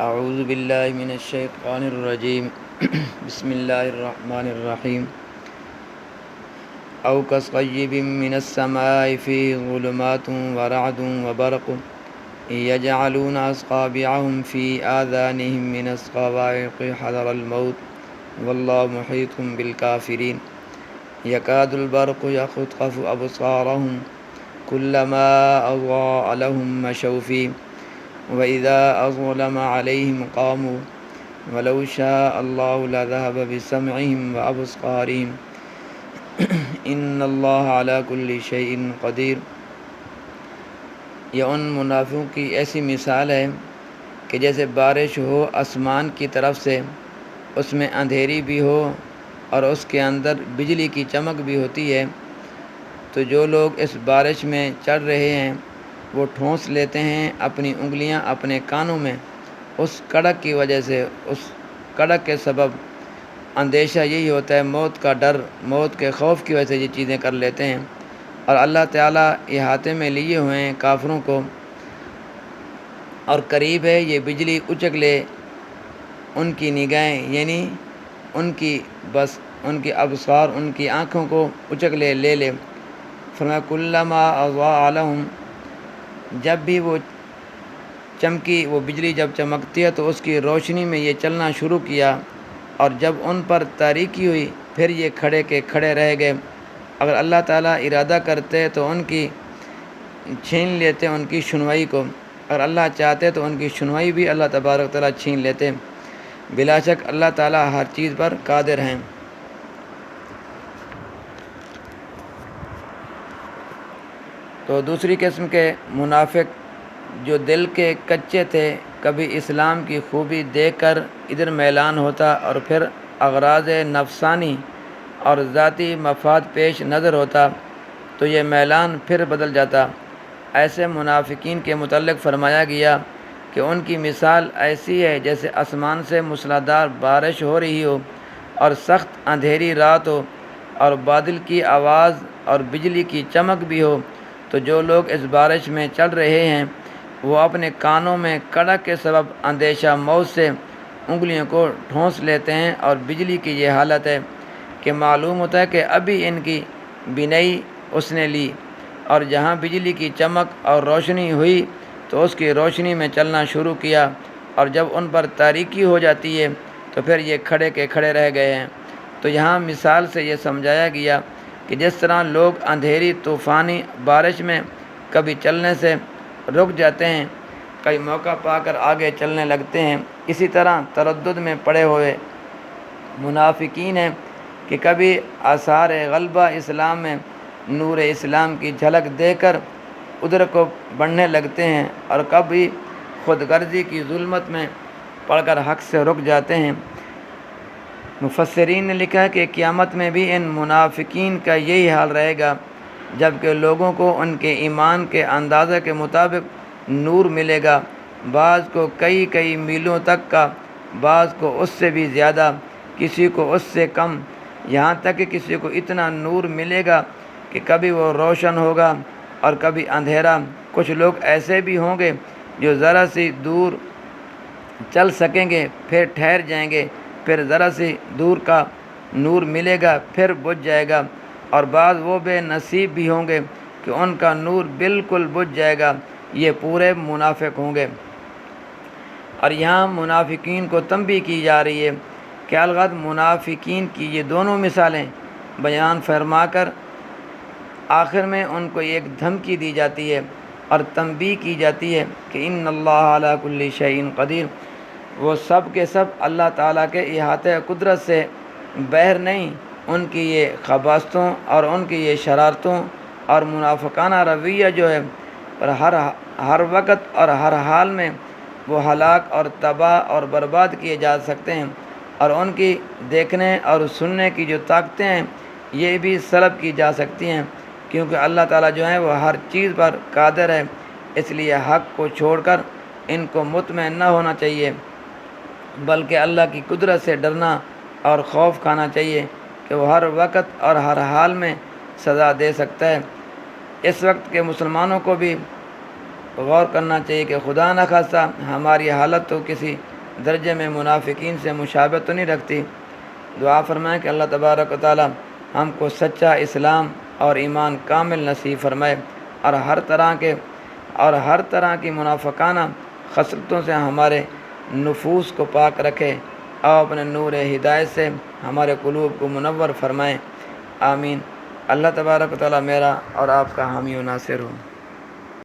اعوذ باللہ من الشیطان الرجیم بسم اللہ الرحمن الرحیم او کصیب من السماء فیہ ظلمات ورعد وبرق یجعلون اصابعهم فی آذانهم من الصواعق حذر الموت واللہ محیط بالکافرین یکاد البرق یخطف ابصارهم کلما اضاء لهم مشوا فیہ وَإِذَا أَظْلَمَ عَلَيْهِمْ قَامُوا وَلَوْ شَاءَ اللَّهُ لَذَهَبَ بِسَمْعِهِمْ وَأَبْصَارِهِمْ إِنَّ اللَّهَ عَلَى كُلِّ شَيْءٍ قَدِيرٌ۔ یہ ان منافقوں کی ایسی مثال ہے کہ جیسے بارش ہو آسمان کی طرف سے، اس میں اندھیری بھی ہو اور اس کے اندر بجلی کی چمک بھی ہوتی ہے، تو جو لوگ اس بارش میں چڑھ رہے ہیں وہ ٹھونس لیتے ہیں اپنی انگلیاں اپنے کانوں میں، اس کڑک کی وجہ سے، اس کڑک کے سبب اندیشہ یہی ہوتا ہے، موت کا ڈر، موت کے خوف کی وجہ سے یہ چیزیں کر لیتے ہیں، اور اللہ تعالیٰ احاطے میں لیے ہوئے ہیں کافروں کو، اور قریب ہے یہ بجلی اچک لے ان کی نگاہیں، یعنی ان کی ابصار، ان کی آنکھوں کو اچک لے لے۔ فرمایا کلما اضاء لهم، جب بھی وہ چمکی، وہ بجلی جب چمکتی ہے تو اس کی روشنی میں یہ چلنا شروع کیا، اور جب ان پر تاریکی ہوئی پھر یہ کھڑے کے کھڑے رہ گئے۔ اگر اللہ تعالیٰ ارادہ کرتے تو ان کی چھین لیتے ان کی سنوائی کو، اگر اللہ چاہتے تو ان کی سنوائی بھی اللہ تبارک تعالیٰ چھین لیتے۔ بلا شک اللہ تعالیٰ ہر چیز پر قادر ہیں۔ تو دوسری قسم کے منافق جو دل کے کچے تھے، کبھی اسلام کی خوبی دیکھ کر ادھر میلان ہوتا اور پھر اغراض نفسانی اور ذاتی مفاد پیش نظر ہوتا تو یہ میلان پھر بدل جاتا۔ ایسے منافقین کے متعلق فرمایا گیا کہ ان کی مثال ایسی ہے جیسے آسمان سے موسلادھار بارش ہو رہی ہو اور سخت اندھیری رات ہو اور بادل کی آواز اور بجلی کی چمک بھی ہو، تو جو لوگ اس بارش میں چل رہے ہیں وہ اپنے کانوں میں کڑک کے سبب اندیشہ موت سے انگلیوں کو ٹھونس لیتے ہیں، اور بجلی کی یہ حالت ہے کہ معلوم ہوتا ہے کہ ابھی ان کی بینائی اس نے لی، اور جہاں بجلی کی چمک اور روشنی ہوئی تو اس کی روشنی میں چلنا شروع کیا، اور جب ان پر تاریکی ہو جاتی ہے تو پھر یہ کھڑے کے کھڑے رہ گئے ہیں۔ تو یہاں مثال سے یہ سمجھایا گیا کہ جس طرح لوگ اندھیری طوفانی بارش میں کبھی چلنے سے رک جاتے ہیں، کئی موقع پا کر آگے چلنے لگتے ہیں، اسی طرح تردد میں پڑے ہوئے منافقین ہیں کہ کبھی آثار غلبہ اسلام میں نور اسلام کی جھلک دے کر ادھر کو بڑھنے لگتے ہیں، اور کبھی خود غرضی کی ظلمت میں پڑھ کر حق سے رک جاتے ہیں۔ مفسرین نے لکھا ہے کہ قیامت میں بھی ان منافقین کا یہی حال رہے گا، جبکہ لوگوں کو ان کے ایمان کے اندازہ کے مطابق نور ملے گا، بعض کو کئی میلوں تک کا، بعض کو اس سے بھی زیادہ، کسی کو اس سے کم، یہاں تک کہ کسی کو اتنا نور ملے گا کہ کبھی وہ روشن ہوگا اور کبھی اندھیرا۔ کچھ لوگ ایسے بھی ہوں گے جو ذرا سی دور چل سکیں گے پھر ٹھہر جائیں گے، پھر ذرا سی دور کا نور ملے گا پھر بجھ جائے گا، اور بعض وہ بے نصیب بھی ہوں گے کہ ان کا نور بالکل بجھ جائے گا، یہ پورے منافق ہوں گے۔ اور یہاں منافقین کو تنبیہ کی جا رہی ہے کہ الغرض منافقین کی یہ دونوں مثالیں بیان فرما کر آخر میں ان کو ایک دھمکی دی جاتی ہے اور تنبیہ کی جاتی ہے کہ ان اللہ علی کل شیء قدیر، وہ سب کے سب اللہ تعالیٰ کے احاطہ قدرت سے بہر نہیں، ان کی یہ خباثتوں اور ان کی یہ شرارتوں اور منافقانہ رویہ جو ہے پر ہر وقت اور ہر حال میں وہ ہلاک اور تباہ اور برباد کیے جا سکتے ہیں، اور ان کی دیکھنے اور سننے کی جو طاقتیں ہیں یہ بھی سلب کی جا سکتی ہیں، کیونکہ اللہ تعالیٰ جو ہے وہ ہر چیز پر قادر ہے۔ اس لیے حق کو چھوڑ کر ان کو مطمئن نہ ہونا چاہیے، بلکہ اللہ کی قدرت سے ڈرنا اور خوف کھانا چاہیے کہ وہ ہر وقت اور ہر حال میں سزا دے سکتا ہے۔ اس وقت کے مسلمانوں کو بھی غور کرنا چاہیے کہ خدا نخواستہ ہماری حالت تو کسی درجے میں منافقین سے مشابہت تو نہیں رکھتی۔ دعا فرمائیں کہ اللہ تبارک و تعالی ہم کو سچا اسلام اور ایمان کامل نصیب فرمائے، اور ہر طرح کی منافقانہ خصلتوں سے ہمارے نفوس کو پاک رکھے، اور اپنے نور ہدایت سے ہمارے قلوب کو منور فرمائیں، آمین۔ اللہ تبارک و تعالی میرا اور آپ کا حامی و ناصر ہو۔